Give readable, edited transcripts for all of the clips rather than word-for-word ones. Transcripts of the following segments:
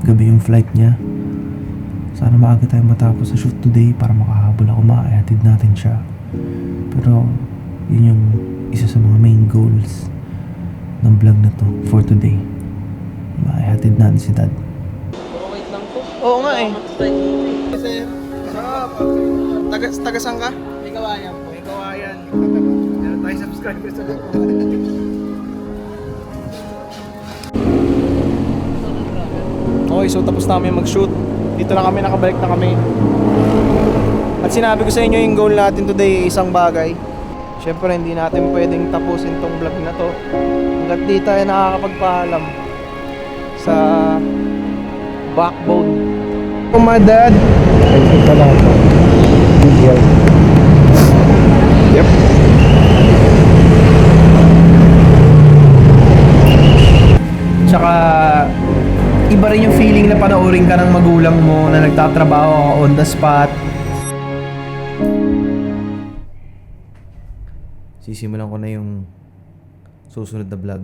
gabi yung flight niya. Sana maaga tayo matapos sa shoot today para makahabol ako, maihatid natin siya. Pero yun yung isa sa mga main goals ng vlog na to for today. Maihatid natin si Dad. Wait lang po. Oo nga eh. Kasi, Taga saan ka? may kawayan po. May kawayan. Meron tayo subscribers sa Okay, so tapos namin mag-shoot. Dito na kami, nakabalik na kami. At sinabi ko sa inyo yung goal natin today, isang bagay. Siyempre, hindi natin pwedeng tapusin tong vlog na to hanggat di tayo nakakapagpaalam sa backbone. Oh my dad! Yep. Tsaka iba rin yung feeling na panoorin ka ng magulang mo na nagtatrabaho on the spot. Sisimulan ko na yung susunod na vlog.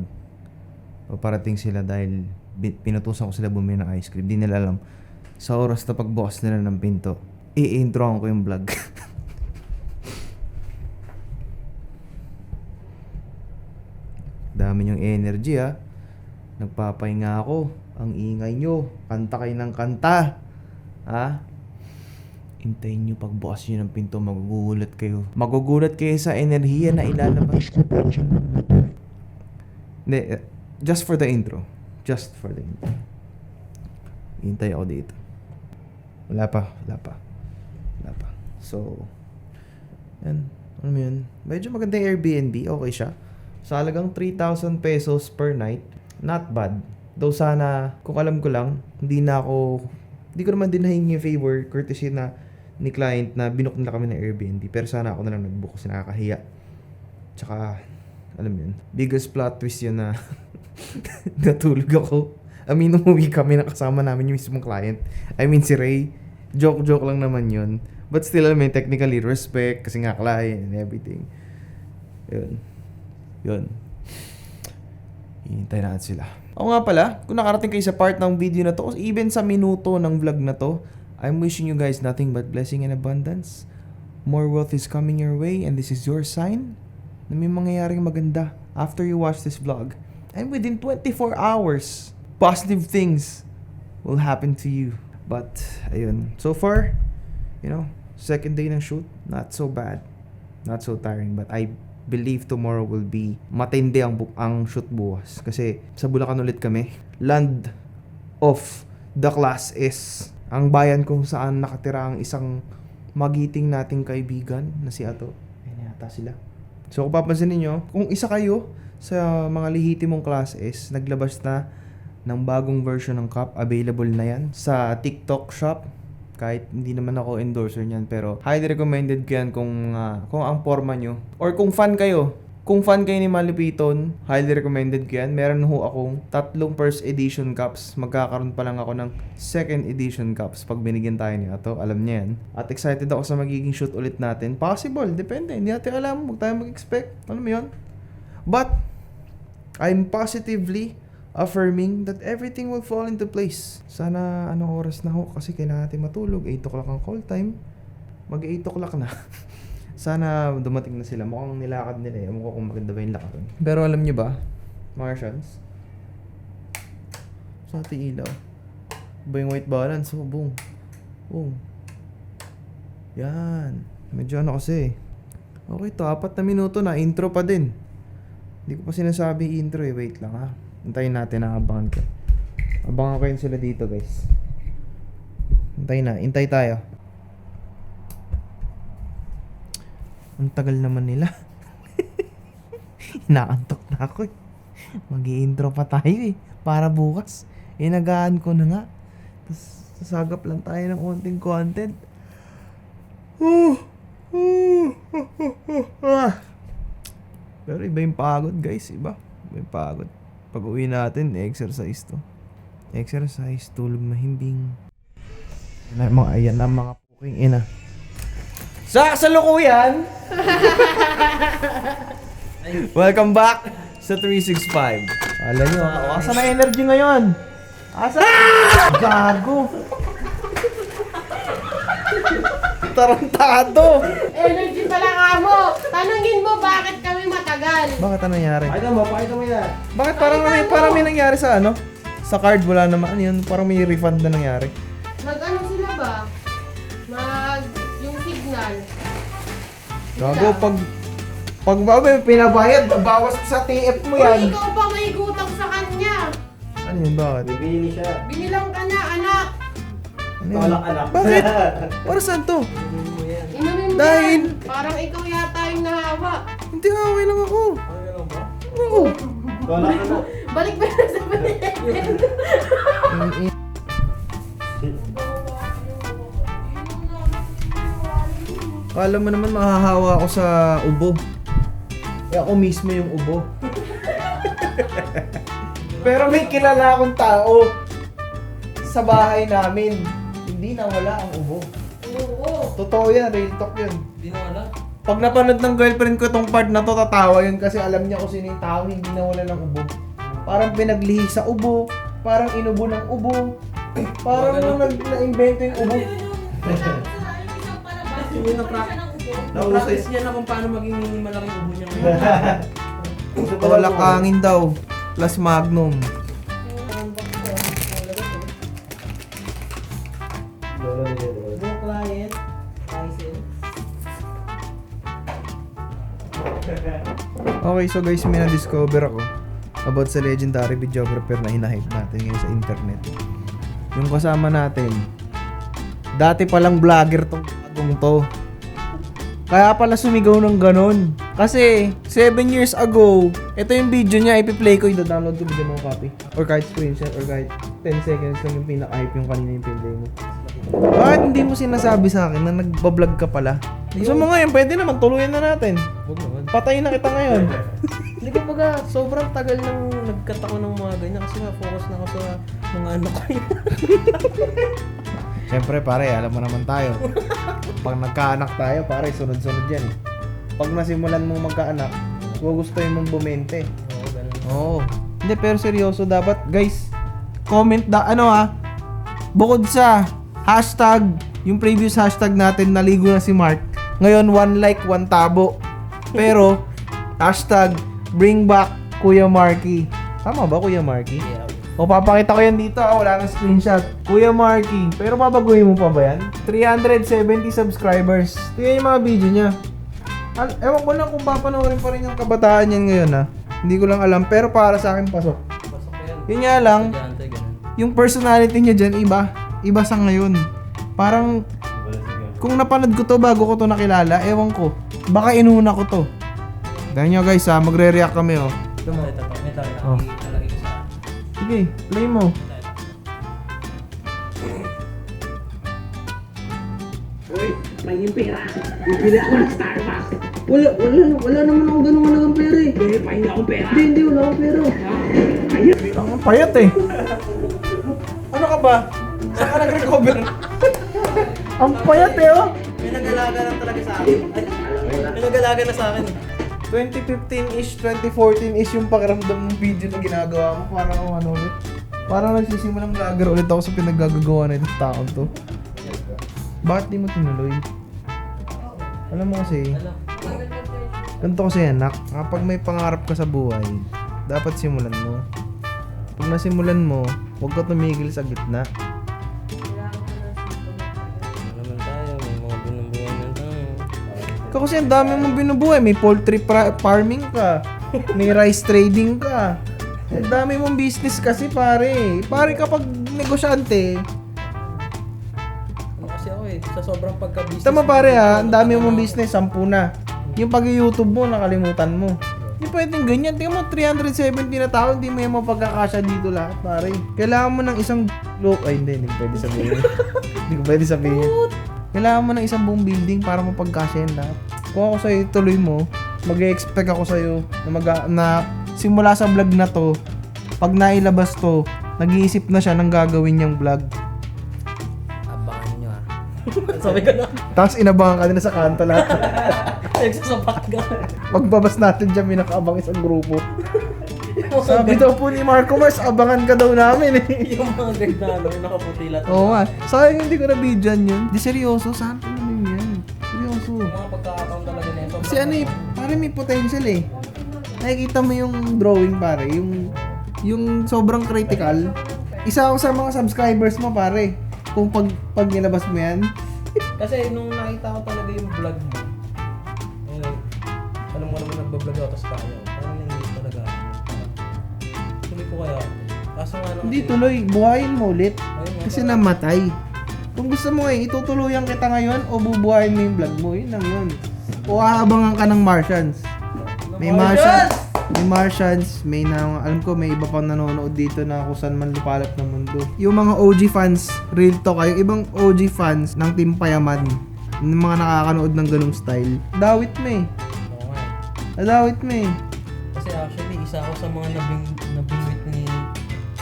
Paparating sila dahil pinutusan ko sila bumili ng ice cream. Di nila alam. Sa oras na pagbukas nila ng pinto, i-introan ko yung vlog. Dami yung energy ha. Nagpapahinga ako. Ang ingay nyo. Kanta kayo ng kanta. Ha? Hintayin nyo pagbukas nyo ng pinto. Magugulat kayo. Magugulat kayo sa enerhiya na ilalabas. Hindi. Just for the intro. Just for the intro. Hintay ako dito. Wala pa. So, yan. Ano yun? Medyo maganda yung Airbnb. Okay siya. Sa halagang 3,000 pesos per night. Not bad. Though sana, kung alam ko lang, hindi ko naman din nahingi yung favor, courtesy na ni client na binook nila kami ng Airbnb. Pero sana ako na lang nagbook kasi nakakahiya. Tsaka, alam yun, biggest plot twist yun na natulog ako. Umuwi kami na kasama namin yung mismong client. I mean si Ray. Joke lang naman yun. But still, alam yun, technically, respect kasi nga client and everything. Yun. Hinintay natin sila. Oo nga pala, kung nakarating kayo sa part ng video na to, even sa minuto ng vlog na to, I'm wishing you guys nothing but blessing and abundance. More wealth is coming your way and this is your sign na may mangyayaring maganda after you watch this vlog. And within 24 hours, positive things will happen to you. But, ayun. So far, second day ng shoot, not so bad. Not so tiring, but I believe tomorrow will be matindi ang shoot bukas. Kasi sa Bulacan ulit kami. Land of the Class S. Ang bayan kung saan nakatira ang isang magiting nating kaibigan na si Ato. Ayan yata sila. So kung papansin niyo, kung isa kayo sa mga lehitimong Class S, naglabas na ng bagong version ng cup. Available na yan sa TikTok shop. Kahit hindi naman ako endorser niyan, pero highly recommended ko yan kung ang forma nyo. Or kung fan kayo ni Malupiton, highly recommended ko yan. Meron ho akong 3 first edition cups. Magkakaroon pa lang ako ng second edition cups pag binigyan tayo ni Ato. Alam niya yan. At excited ako sa magiging shoot ulit natin. Possible, depende. Hindi natin alam. Huwag tayo mag-expect. Alam mo yun? But, I'm positively affirming that everything will fall into place. Sana anong oras na ho kasi kailangan natin matulog. 8 o'clock ang call time. Mag 8 o'clock na. Sana dumating na sila. Mukhang nilakad nila eh. Mukha kung maganda ba yung lakad. Pero alam nyo ba, Martians, sa ating ilaw, ba yung white balance? Oh, boom. Boom. Yan. Medyo kasi. Okay to, 4 na minuto na. Intro pa din. Hindi ko pa sinasabi intro eh. Wait lang ha. Hintayin natin, abangan ko. Abangan ko yun sila dito guys. Hintay tayo. Ang tagal naman nila. Inaantok na ako eh. Mag-i-intro pa tayo eh. Para bukas. Inagaan ko na nga. Tapos sasagap lang tayo ng konting content. Pero iba yung pagod guys. Iba yung pagod. Pag uwi natin, exercise to. Exercise, tulog mahimbing. Ayan ang mga puking ina. Sa kasalukuyan! Welcome back sa 365. Alam nyo, asan ang energy ngayon? Asa? Gago. Tarantado. Energy pala ka mo. Tanungin mo bakit kami matagal. Bakit ano nangyari? Pakita mo yan. Bakit parang may nangyari sa ano? Sa card wala naman yun. Parang may refund na nangyari. Mag-ano sila ba? Yung signal. Gago, pag ba may pinabayad, bawas sa TF mo Uy, yan. ikaw pa may gutang sa kanya. Ano yun, bakit? Bibili siya. Binilang ka na, anak. Ano yun? Anak. Bakit? Para saan to? Inumin mo Dahil- yan. Parang ikaw yata yung nahawa. Hindi, okay lang ako. Oo. Balik ba na sa balik? Kala mo naman mahahawa ako sa ubo. Eh ako mismo yung ubo. Pero may kilala akong tao sa bahay namin. Hindi nawala ang ubo. Oo. Totoo yan, real talk yun. Hindi na wala. Pag napanood ng girlfriend ko tong part na to, tatawa yun kasi alam niya kung sino yung tao hindi nawala ng ubo. Parang pinaglihi sa ubo, parang inubo ng ubo, parang na-invento yung ubo. Yung na-practice niya na kung paano maging malaking ubo niya ngayon. Tulak hangin daw, plus magnum. Client, Okay, so guys, may na-discover ako about sa legendary videographer na hinahype natin ngayon sa internet. Yung kasama natin, dati palang vlogger tong agong to. Kaya pala sumigaw ng ganon. Kasi, 7 years ago, ito yung video niya, ipi-play ko, i-download ko, bigyan mo ng copy. Or kahit screenshot, or kahit 10 seconds lang yung pinaka-hype yung kanina yung pinlay mo. Bakit hindi mo sinasabi sa akin na nagbablog ka pala? Gusto mo ngayon, pwede naman, tuluyan na natin. Huwag naman. Patayin na kita ngayon. Hindi ko baga, sobrang tagal nang nagkat ako ng mga ganyan kasi na-focus na ako sa mga anak ko yun. Siyempre pare, alam mo naman tayo. Pag nagkaanak tayo, pare, sunod-sunod yan eh. Pag nasimulan mong magkaanak, gugustuhin mong bumente. Oo, ganun. Oo. Hindi, pero seryoso dapat, guys, comment bukod sa hashtag, yung previous hashtag natin, naligo na si Mark. Ngayon, 1 like, 1 tabo. Pero, hashtag, bring back Kuya Marky. Tama ba, Kuya Marky? Yeah. O, papakita ko yan dito. Wala nang screenshot. Kuya Marky. Pero babaguhin mo pa ba yan? 370 subscribers. Tingnan yung mga video niya. Ewan ko lang kung papanoorin pa rin yung kabataan yan ngayon ha. Hindi ko lang alam. Pero para sa akin, pasok. Pasok ko yan. Yun nga lang, Estudyante, ganun. yung personality niya dyan, iba. Iba sa ngayon. Parang, kung napanood ko to bago ko to nakilala, ewan ko. Baka inuna ko to. Dahil nyo guys ha, magre-react kami oh. Ito, Oh. ilalagay ko sa... Sige, play mo. Uy, pahingin pera. Bibili ako ng Starbucks. Wala naman ako ganun halagang pera eh. Eh, pahingi akong pera. Hindi, wala akong pera. Ayun. Ang payat eh. Ano ka ba? Saan ka nag-recover? Ang payat eh oh. May nag-alaga lang talaga sa akin. May nag-alaga na sa akin. 2015-ish, 2014-ish yung pakiramdam ng video na ginagawa mo. Parang ano ulit. Parang nagsisimulang vlogger ulit ako sa pinaggagawa na itong taon to. Bakit di mo tinuloy? Alam mo kasi, ganito kasi anak, kapag may pangarap ka sa buhay, dapat simulan mo. Pag nasimulan mo, huwag ka tumigil sa gitna. Ano naman tayo, may mga binubuhan tayo. Ikaw kasi ang dami mong binubuhay. May poultry farming ka. May rice trading ka. Ang dami mong business kasi pare. Pare kapag negosyante, Ano kasi ako eh, sa sobrang pagka-business. tama pare ha, ang dami mong business, 10 na. Yung pag-YouTube mo, nakalimutan mo. Hindi pwedeng ganyan. Tingnan mo, 370 na tao, hindi mo yung mapagkakasya dito lahat pare. Kailangan mo ng isang ay hindi ko pwede sabihin. Hindi ko pwede sabihin. Kailangan mo ng isang buong building para mapagkasya yan lahat. Kung ako sa'yo, tuloy mo, mag-expect ako sa'yo na simula sa vlog na to, pag nailabas to, nag-iisip na siya ng gagawin niyang vlog. Abangan nyo ah. Sabi ko na. Tapos inabangan ka na sa kanto lahat. Nagsasapak ka. Pagbabas natin dyan, may nakaabang isang grupo. Sabi daw po ni Marco Mars, abangan ka daw namin eh. Yung mga guard na ano, yung nakaputila. Oo nga. Sayang hindi ko na-videoan yun. Di seryoso, saan pa naman yan? Seryoso. Yung mga pagkakataon talaga na ito. Kasi ano eh, pare may potential eh. Nakikita mo yung drawing pare, yung sobrang critical. Isa ako sa mga subscribers mo pare. Kung pag nilabas mo yan, Kasi nung nakita ko talaga yung vlog mo, alam mo naman nagbablog ako tapos kaya. Parang hindi talaga. Tuloy ko kaya. Kaso nga lang hindi kasi- tuloy, buhayin mo ulit. Ayun nga, Kasi namatay. Kung gusto mo eh, itutuluyan kita ngayon o bubuhayin mo yung vlog mo, yun lang yun. O aabangan ka ng Martians. May Martians! May Martians, may alam ko may iba pang nanonood dito na kung saan man lupalop ng mundo. Yung mga OG fans, real talk, yung ibang OG fans ng Team Payaman, yung mga nakakanood ng ganung style, dawit mo eh. Oo nga eh. Nadawit mo eh. Kasi actually, isa ako sa mga nabingwit ni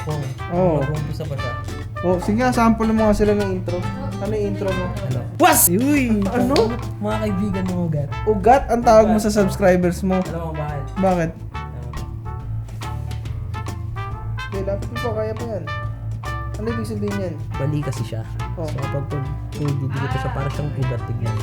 Pong. Oo. Nag-umpisa pa siya. O, sige nga, sample mo nga sila ng intro. Ano yung intro mo? Ano? Was! Uy! Ano? Mga kaibigan mo ugat. Ugat ang tawag mo sa subscribers mo. Alam mo bakit? Bakit? Alam mo. Okay, lapit mo pa, kaya pa yan. Ano ibig sabihin yan? Bali kasi siya. Oh. So kapag pinagdidikit siya, para siyang ugat tignan.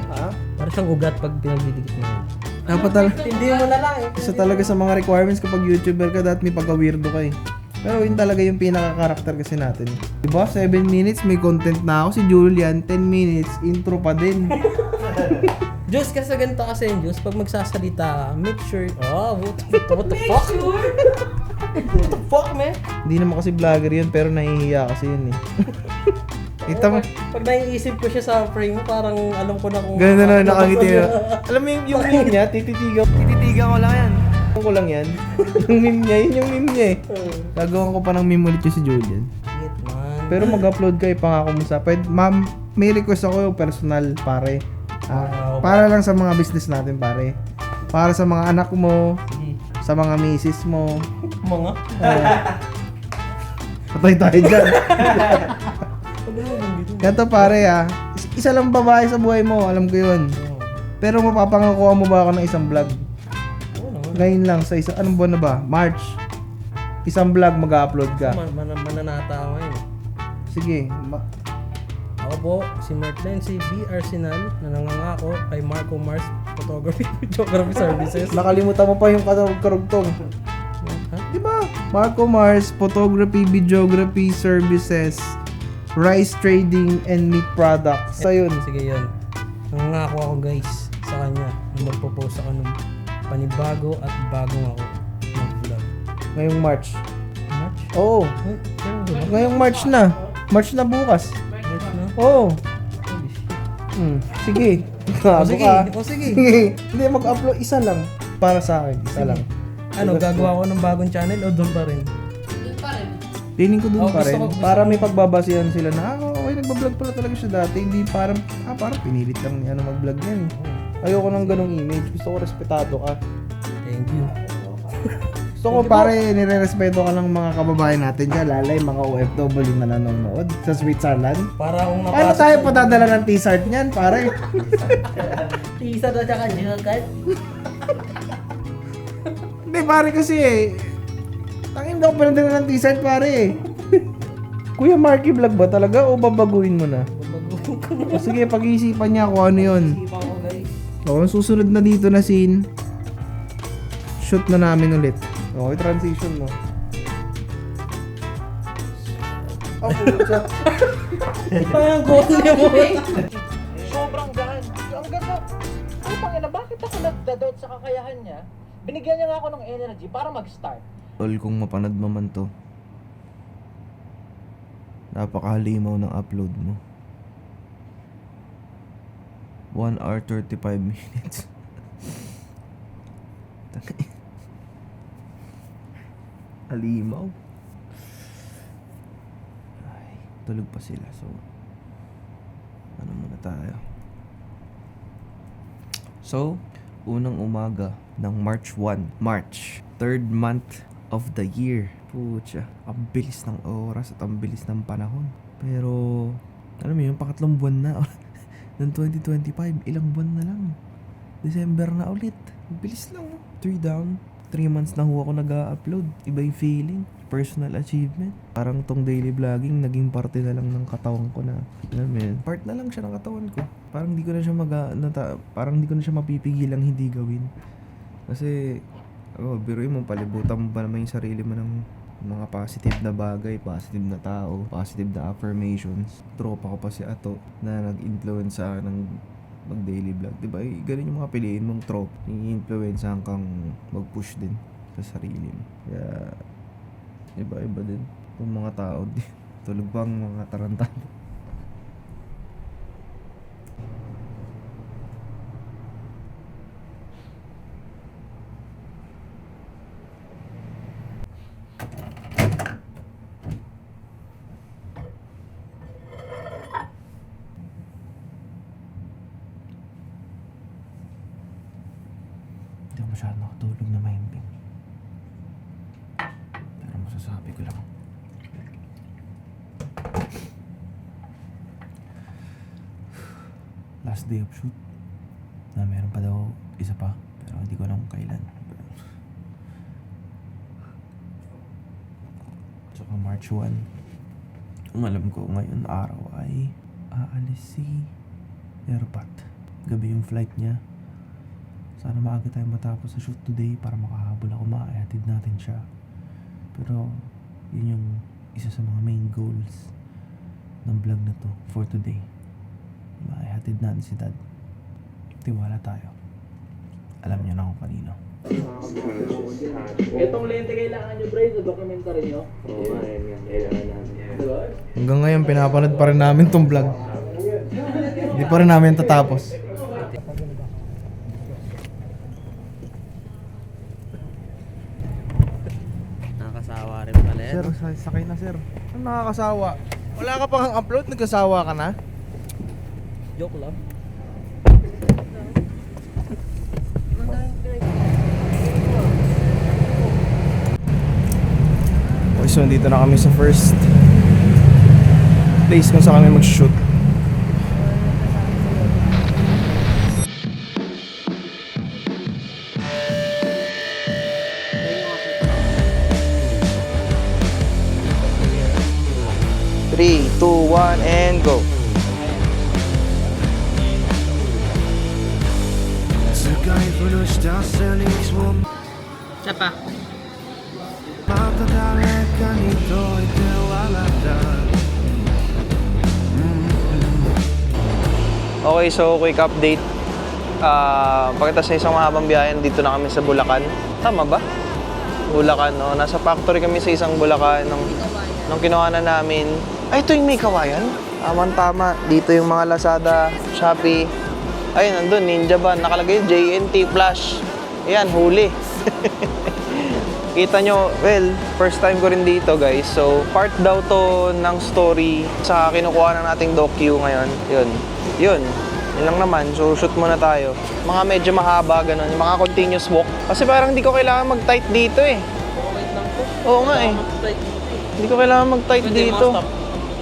Ha? Para siyang ugat pag pinagdidikit mo yan. Dapat talaga. Hindi mo na lang eh. Isa talaga sa mga requirements kapag YouTuber ka, dapat may pagka-weirdo ka eh. Pero yun talaga yung pinaka-karakter kasi natin. Diba? 7 minutes, may content na ako. Si Julian, 10 minutes, intro pa din. Diyos, kasi ganito kasi yung Diyos, pag magsasalita, make sure, what the fuck? What the fuck, man? Hindi naman kasi vlogger yun, pero nahihiya kasi yun eh. Kita mo, Pag naiisip ko siya sa frame, parang alam ko na kung... ganun na nakangiti na. Alam mo yung meme niya, tititigan ko lang yan. Ko lang yan. Yung meme niya, yun yung meme niya eh. Gagawan ko pa ng meme ulit yung si Julian. Shit, man. Pero mag-upload kayo, pangako mo sa. Pwede, ma'am, may request ako yung personal, pare. Para lang sa mga business natin, pare. Para sa mga anak mo, sa mga misis mo. Mga? Patay tayo dyan. Ganto pare isa lang babae sa buhay mo, alam ko yun. Pero mapapangakuha mo ba ako ng isang vlog? Oo naman. Ngayon lang, sa isang, anong buwan na ba? March. Isang vlog mag-upload ka. Mananata ako ngayon. Sige, Ako po, si Mark Len, si B. Arsenal, na nangangako kay Marco Mars Photography Videography Services. nakalimutan mo pa yung karugtong. Ha? Di ba? Marco Mars Photography Videography Services, Rice Trading and Meat Products. So yun. Sige yun. Nangangako ako guys sa kanya na magpo-post ako ng panibago at bagong ako mag-vlog. Ngayong March. March? Oo. Ay, kailan ba? Ngayong March na. March na bukas. March na? Oo. Holy shit. Sige. O sige, o sige. Hindi, mag-upload. Isa lang. Para sa akin. Isa lang. Ano, gagawa ko ng bagong channel o doon pa rin? Lining ko dun Oh, pa gusto rin. ko- Para may pagbabasihan sila na, okay, nagbablog pala talaga siya dati. Hindi parang, parang pinilit lang niya na mag-vlog yan. Ayoko ng ganong image. Gusto ko respetado ka. Thank you. Gusto ko pare, nire-respeto ka ng mga kababayan natin dyan. Lalay, mga OFW na nanonood sa Switzerland. Para akong Paano tayo padadala ng t-shirt niyan, pare? Isa na siya kanyakan. Hindi, pare kasi tangin daw pinadala ng t-shirt, pare Kuya Marky vlog ba talaga o babaguhin mo na? Babago ko na. O sige, pag-iisipan niya kung ano yun. Isipan ko guys. O, ang susunod na dito na scene, shoot na namin ulit. Okay, transition mo. Oh, pucha. Parang gonya mo. Sobrang gaan. Ang ganda. Ano pang ina, bakit ako nagdadoubt sa kakayahan niya? Binigyan niya nga ako ng energy para mag-start. Tol, kung mapanood mo man to, napakahalimaw ng upload mo. 1 hour 35 minutes. Halimaw. Ay, tulog pa sila. So, ano muna tayo? So, unang umaga ng March 1. March. 3rd month of the year. Pucha, ang bilis ng oras at ang bilis ng panahon. Pero, alam mo yun, pangatlong buwan na ng 2025. Ilang buwan na lang. December na ulit. Ang bilis lang. 3 down, 3 months na ho ako nag-upload. Iba yung feeling. Personal achievement. Parang tong daily vlogging, naging parte na lang ng katawan ko na, alam mo yun, part na lang siya ng katawan ko. Parang hindi ko na siya parang hindi ko na siya mapipigilang hindi gawin. Kasi, biruin mo, palibutan mo ba naman yung sarili mo ng mga positive na bagay, positive na tao, positive na affirmations. Tropa ko pa si Ato na nag-influence sa akin ng mag-daily vlog. Diba? Ganun yung mga piliin mong tropa. I-influencehan kang mag-push din sa sarili mo. Kaya, iba-iba din. Yung mga tao, tulog bang mga tarantado. Hindi ako masyado nakatulog na mahimbing. Pero masasabi ko lang. Last day of shoot. Na meron pa daw isa pa. Pero hindi ko alam kung kailan. Tsaka March 1. Ang alam ko ngayon araw ay aalis si Airpat. Gabi yung flight niya. Sana maaga tayo matapos sa shoot today para makahabol ako, maihatid natin siya. Pero yun yung isa sa mga main goals ng vlog na to for today. Maihatid natin si Dad. Tiwala tayo. Alam niyo na kung kanino. Itong lente kailangan nyo, Bray, sa documentary nyo. Oo, kailangan namin. Diba? Hanggang ngayon pinapanood pa rin namin tong vlog. Hindi pa rin namin tatapos. Nakakasawa rin pala yan. Sir, sakay na sir. Ano nakakasawa? Wala ka pang upload, nagkasawa ka na? Joke lang. Okay, so nandito na kami sa first place kung saan kami mag-shoot. Three, two, one, and go. Siya pa. Okay, so quick update. Pagkatapos ng isang mahabang biyahe, dito na kami sa Bulacan. Tama ba? Bulacan, no? Nasa factory kami sa isang Bulacan nung kinuha na namin. Ay, ito yung may kawayan? Tama. Dito yung mga Lazada, Shopee. Ayun, nandun, Ninja Van. Nakalagay JNT Flash. Ayan, huli. Kita nyo, well, first time ko rin dito, guys. So, part daw to ng story sa kinukuha na nating docu ngayon. Yun lang naman. So, shoot muna tayo. Mga medyo mahaba, ganun. Yung mga continuous walk. Kasi parang hindi ko kailangan mag-tight dito eh. Wait lang po. Oo nga eh. Hindi ko kailangan mag-tight dito.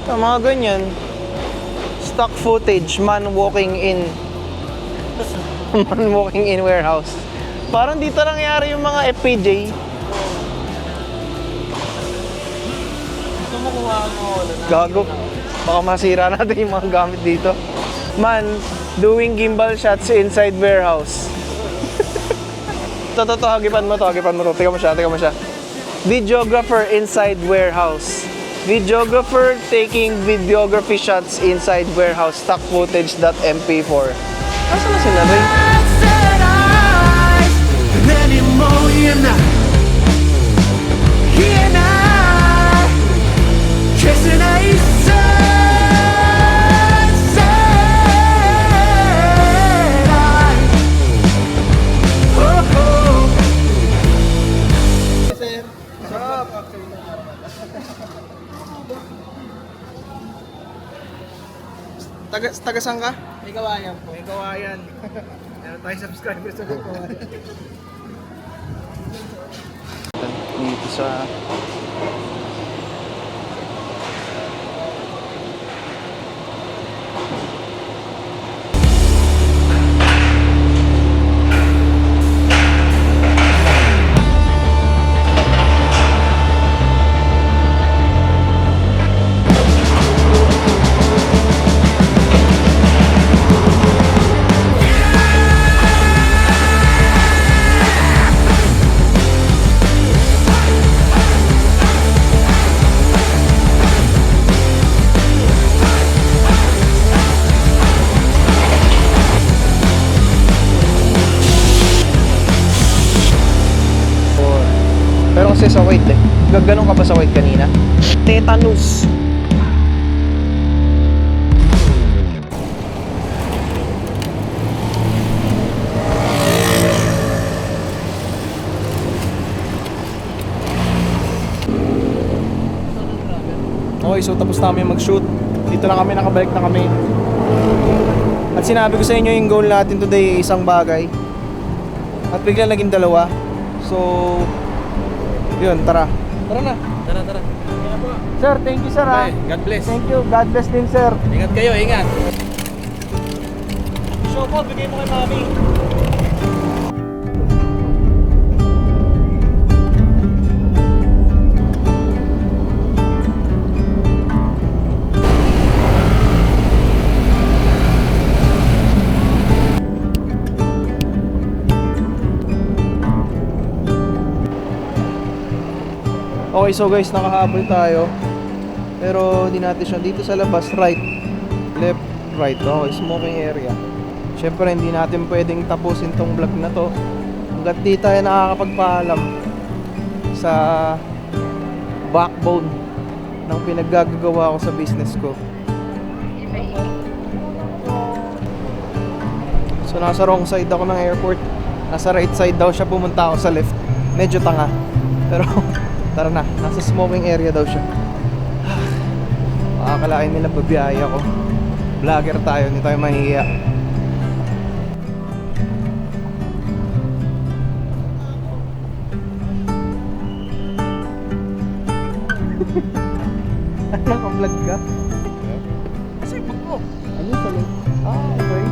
Mga ganyan. Stock footage, man walking in. Man walking in warehouse. Parang dito nangyari yung mga FPJ. Gusto mo kuha mo. Gago. Baka masira natin yung mga gamit dito. Man, doing gimbal shots inside warehouse. Ito, hagipan mo to. Tika mo siya. Videographer inside warehouse. Videographer taking videography shots inside warehouse. Stock footage.mp4. Asa na sila, Ray? Taga-saan ka? May kawayan po. May kawayan. Meron tayong subscribers sa kawayan. Dito sa... kasi sa weight eh. Gaganon ka ba sa weight kanina? Tetanus. Okay, so tapos namin mag-shoot. Dito na kami, nakabalik na kami. At sinabi ko sa inyo yung goal natin today ay isang bagay. At bigla naging dalawa. So, yun, tara. Tara na. Tara. Sir, thank you sir ha. God bless. Thank you, God bless din sir. Ingat kayo, ingat. Show po, bigay mo kay mami. Okay, so guys, nakahabol tayo. Pero di natin siya dito sa labas, right, left, right. Okay, smoking area. Syempre, hindi natin pwedeng tapusin tong vlog na to hanggat di tayo nakakapagpaalam sa backbone ng pinaggagawa ko sa business ko. So, nasa wrong side ako ng airport. Nasa right side daw siya, pumunta ako sa left. Medyo tanga. Pero, tara na, nasa smoking area daw siya. Makakalain nila babiyaya ko. Vlogger tayo, hindi tayo mahihiya. Naka-vlog ka? Kasi pag mo. Ano sa loob? Okay.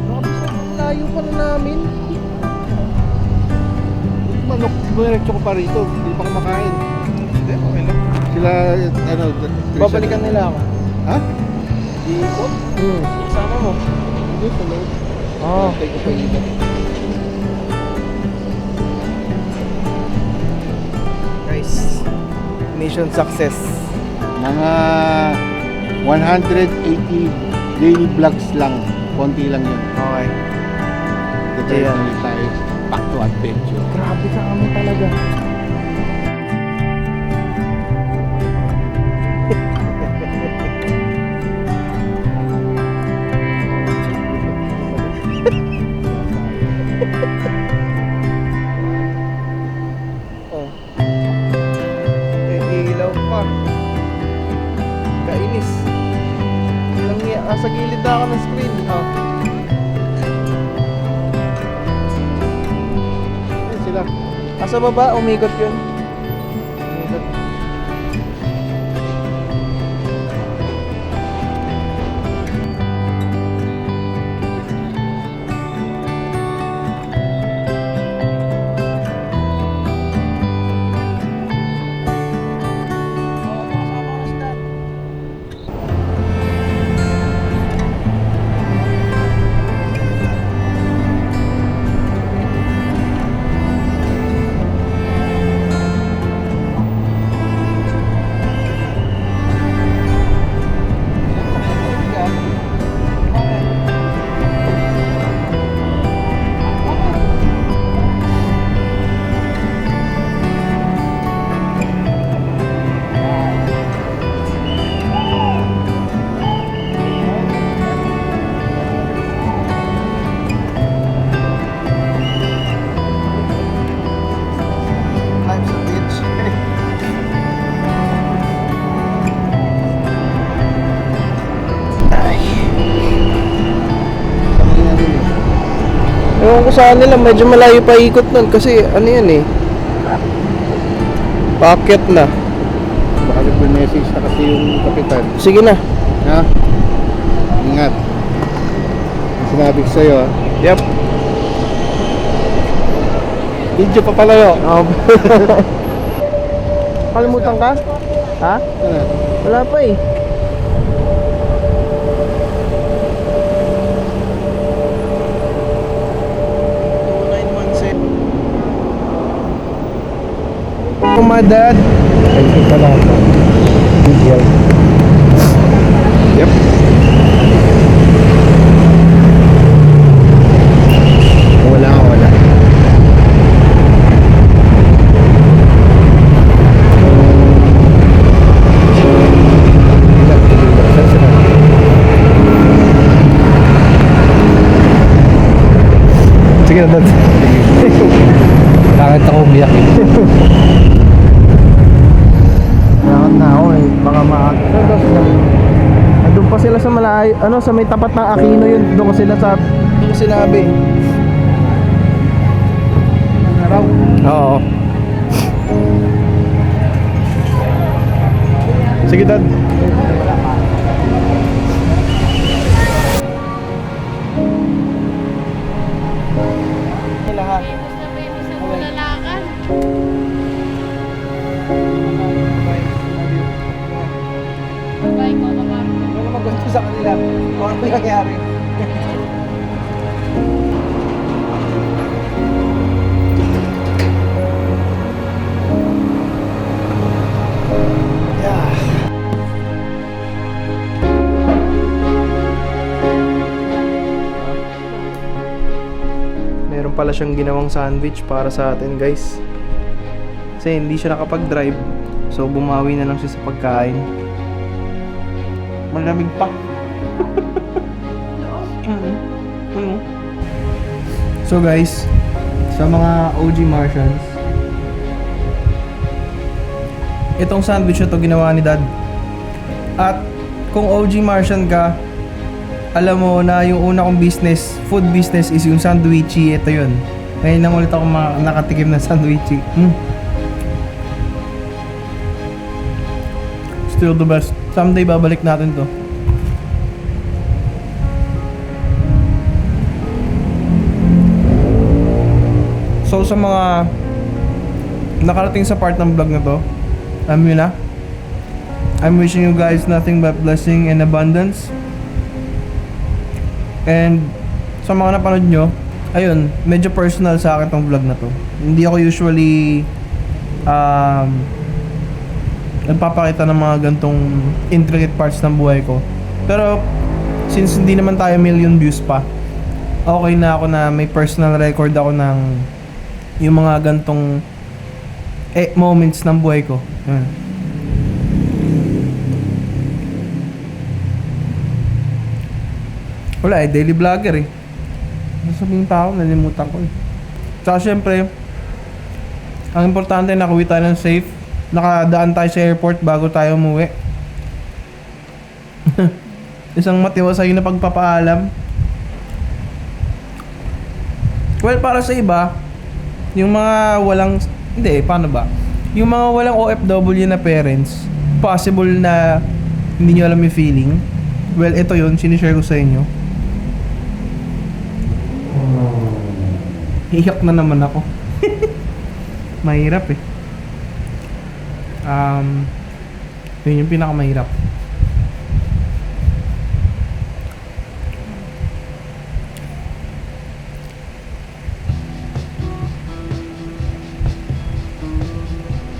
Nakabisa, layo pa na namin. Manok, diretso ko pa rito. Hindi pa kumakain. Hindi, okay lang. Sila, ano, Babalikan nila ako. Ha? Iikot? Sama mo. Hindi, sa loob. Oo. Take ko pa ikot. Guys, mission success. Mga 180 daily vlogs lang. Konti lang yun. Okay. Determined ulit tayo. Back to adventure. Grabe ka kami talaga. Oh. Ilaw pa. Kainis. Sa gilid na ako ng screen. Oh. Ayun sila. Sa baba, umikot yun. Umikot. Life's a bitch. Ewan ko saan nila, medyo malayo pa ikot nun kasi ano yan eh. Paakyat na. Baka nag-message na kasi yung kapitan. Sige na. Ha? Ingat. Sinabi ko sa'yo, ha? Yep. Video pa pala yun. Kalimutan ka? Ha? Ano? Wala pa eh. Oh my dad. Thank you pala. Video. Yep. Wala. malayo, ano, sa may tapat ng Aquino yun. Doon ko sinabi. Araw. Oo. Sige, Dad. Lahat. Venus na Venus ang bulalakan. Bye ko naman. Ano magkwento sa kanila? Kung ano nangyari? Meron pala siyang ginawang sandwich para sa atin, guys. Kasi hindi siya nakapag-drive. So bumawi na lang siya sa pagkain. Malamig pa. So guys, sa mga OG Martians, itong sandwich na to ginawa ni Dad. At kung OG Martian ka, alam mo na yung una kong business, food business, is yung sandwichy. Ito yun. Ngayon lang ulit ako nakatikim ng sandwichy. Still the best. Someday babalik natin to. So sa mga nakarating sa part ng vlog na to, alam nyo na, I'm wishing you guys nothing but blessing and abundance. And sa mga napanood nyo, ayun, medyo personal sa akin tong vlog na to. Hindi ako usually nagpapakita ng mga gantong intricate parts ng buhay ko. Pero since hindi naman tayo million views pa, okay na ako na may personal record ako ng yung mga gantong moments ng buhay ko. Wala daily vlogger eh. Sabihin pa ako, nalimutan ko eh. Tsaka syempre, ang importante nakauwi tayo ng safe. Nakadaan tayo sa airport bago tayo umuwi. Isang matiwasay na pagpapaalam. Well, para sa iba, yung mga walang... Hindi, paano ba? Yung mga walang OFW na parents, possible na hindi nyo alam yung feeling. Well, ito yun, sinishare ko sa inyo. Iyak na naman ako. Mahirap eh. Yun yung pinakamahirap.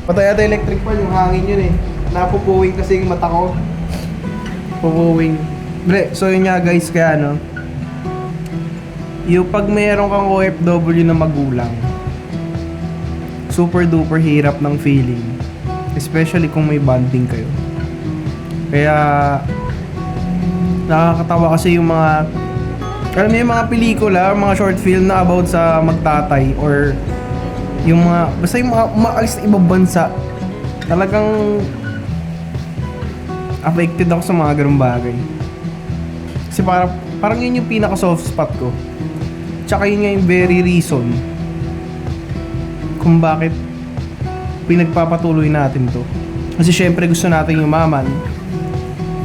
Patay ata electric fan, yung hangin yun eh. Napupuwing kasi yung mata ko. Pupuwing. So yun nga guys, kaya ano, yung pag mayroon kang OFW na magulang, super duper hirap ng feeling. Especially kung may bonding kayo. Kaya nakakatawa kasi yung mga, alam mo yung mga pelikula, mga short film na about sa magtatay or yung mga, basta yung mga umaalis na ibang bansa, talagang affected ako sa mga ganung bagay. Kasi parang yun yung pinaka soft spot ko. Tsaka yun nga yung very reason kung bakit pinagpapatuloy natin to. Kasi syempre gusto natin yumaman.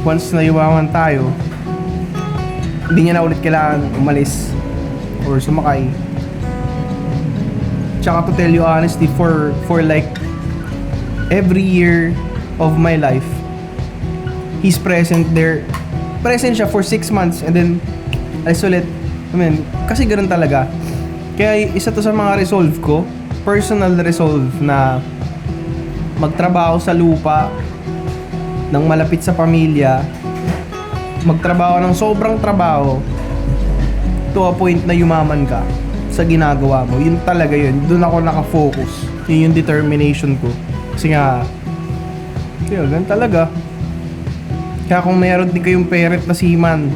Once na yumaman tayo, hindi niya na ulit kailangan umalis or sumakay. Tsaka to tell you honestly, for like every year of my life, he's present there. Present siya for 6 months and then alis ulit. I mean, kasi ganun talaga. Kaya isa to sa mga resolve ko, personal resolve na magtrabaho sa lupa ng malapit sa pamilya, magtrabaho ng sobrang trabaho to a point na yumaman ka sa ginagawa mo. Yun talaga yun. Doon ako nakafocus. Yun yung determination ko. Kasi nga, ganun talaga. Kaya kung meron din kayong parent na seaman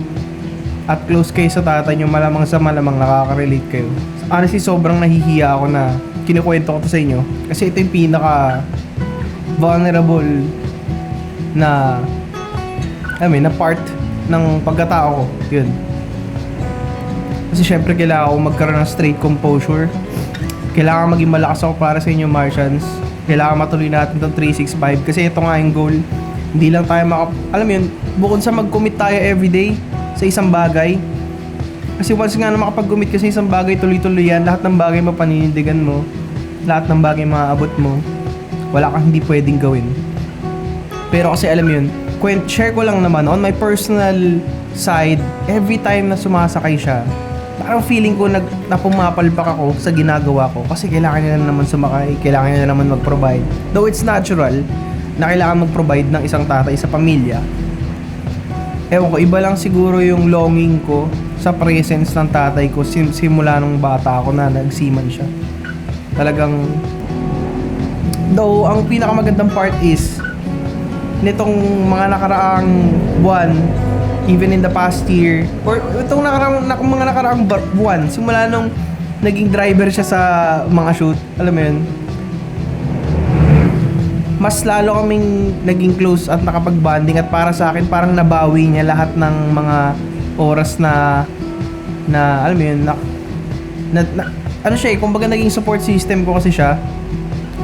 at close kayo sa tatay nyo, malamang sa malamang nakaka-relate kayo. Honestly, sobrang nahihiya ako na kinukwento ko to sa inyo. Kasi ito yung pinaka vulnerable na na part ng pagkatao ko. Yun. Kasi syempre kailangan ko magkaroon ng straight composure. Kailangan maging malakas ako para sa inyo, Martians. Kailangan matuloy natin itong 365 kasi ito nga yung goal. Hindi lang tayo alam mo yun, bukod sa mag-commit tayo everyday sa isang bagay. Kasi once nga na makapag-commit ka sa isang bagay, tuloy-tuloy yan. Lahat ng bagay mapaninindigan mo. Lahat ng bagay maaabot mo. Wala kang hindi pwedeng gawin. Pero kasi alam mo yun, share ko lang naman on my personal side, every time na sumasakay siya, parang feeling ko na pumapalpak ako sa ginagawa ko kasi kailangan niya na naman sumakay, kailangan niya na naman mag-provide. Though it's natural na kailangan mag-provide ng isang tatay sa pamilya. Ewan ko, iba lang siguro yung longing ko sa presence ng tatay ko simula nung bata ako na nagsiman siya. Talagang, though ang pinakamagandang part is nitong mga nakaraang buwan, even in the past year, or itong mga nakaraang buwan, simula nung naging driver siya sa mga shoot, alam mo yun, mas lalo kaming naging close at nakapag-bonding, at para sa akin parang nabawi niya lahat ng mga oras na alam mo yun, ano siya eh, kumbaga naging support system ko kasi siya.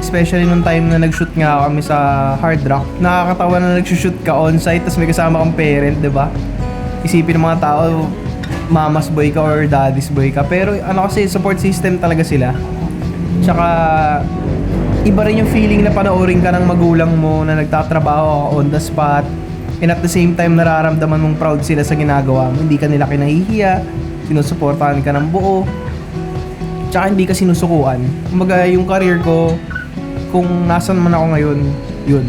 Especially nung time na nag-shoot nga kami sa Hard Rock. Nakakatawa na nag-shoot ka on-site tapos may kasama kang parent, 'di ba? Isipin ng mga tao, mama's boy ka or daddy's boy ka. Pero ano kasi, support system talaga sila. Tsaka iba rin yung feeling na panoorin ka ng magulang mo na nagtatrabaho on the spot. And at the same time, nararamdaman mong proud sila sa ginagawa mo. Hindi ka nila kinahihiya, sinusuportahan ka ng buo. Tsaka hindi ka sinusukuan. Kumbaga yung career ko, kung nasan man ako ngayon, yun.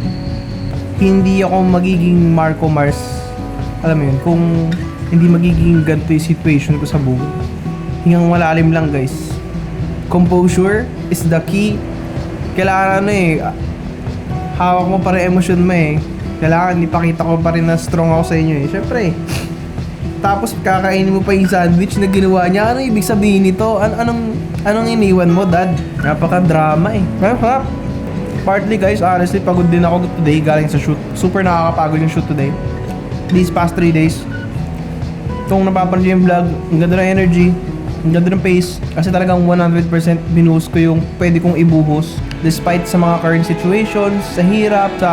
Hindi ako magiging Marco Mars. Alam mo yun, kung hindi magiging ganito yung situation ko sa buhay. Hingang malalim lang, guys. Composure is the key. Kailangan hawak mo pa rin emosyon mo eh. Kailangan ipakita ko pa rin na strong ako sa inyo eh. Syempre tapos kakainin mo pa yung sandwich na ginawa niya. Ano ibig sabihin nito? Anong iniwan mo, dad? Napaka-drama eh. Partly guys, honestly, pagod din ako today galing sa shoot. Super nakakapagod yung shoot today. These past 3 days. Kung napapanood yung vlog, ang ganda ng energy, ang ganda ng pace. Kasi talagang 100% binuhos ko yung pwede kong ibuhos. Despite sa mga current situations, sa hirap, sa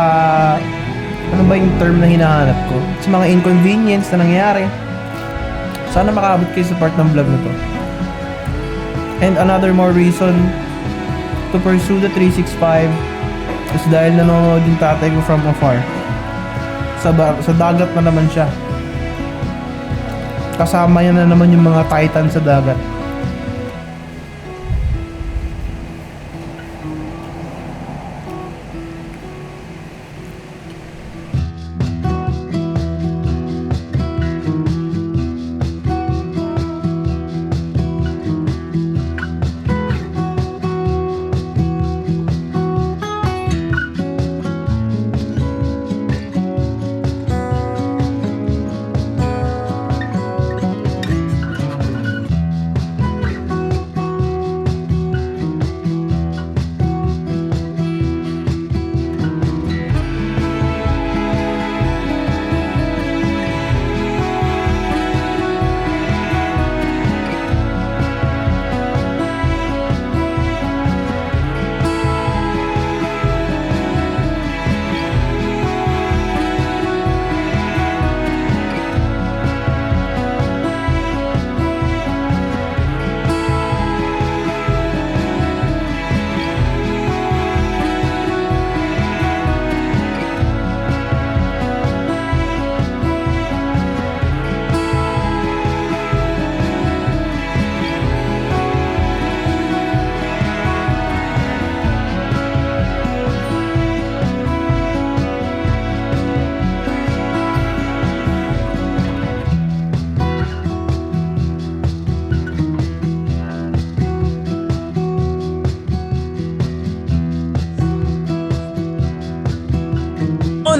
ano ba yung term na hinahanap ko? Sa mga inconvenience na nangyayari. Sana makaabot kayo sa part ng vlog na to. And another more reason to pursue the 365 is dahil nanonood yung tatay ko from afar. Sa dagat na naman siya. Kasama niya na naman yung mga titan sa dagat.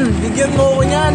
Bigyan mo ko niyan.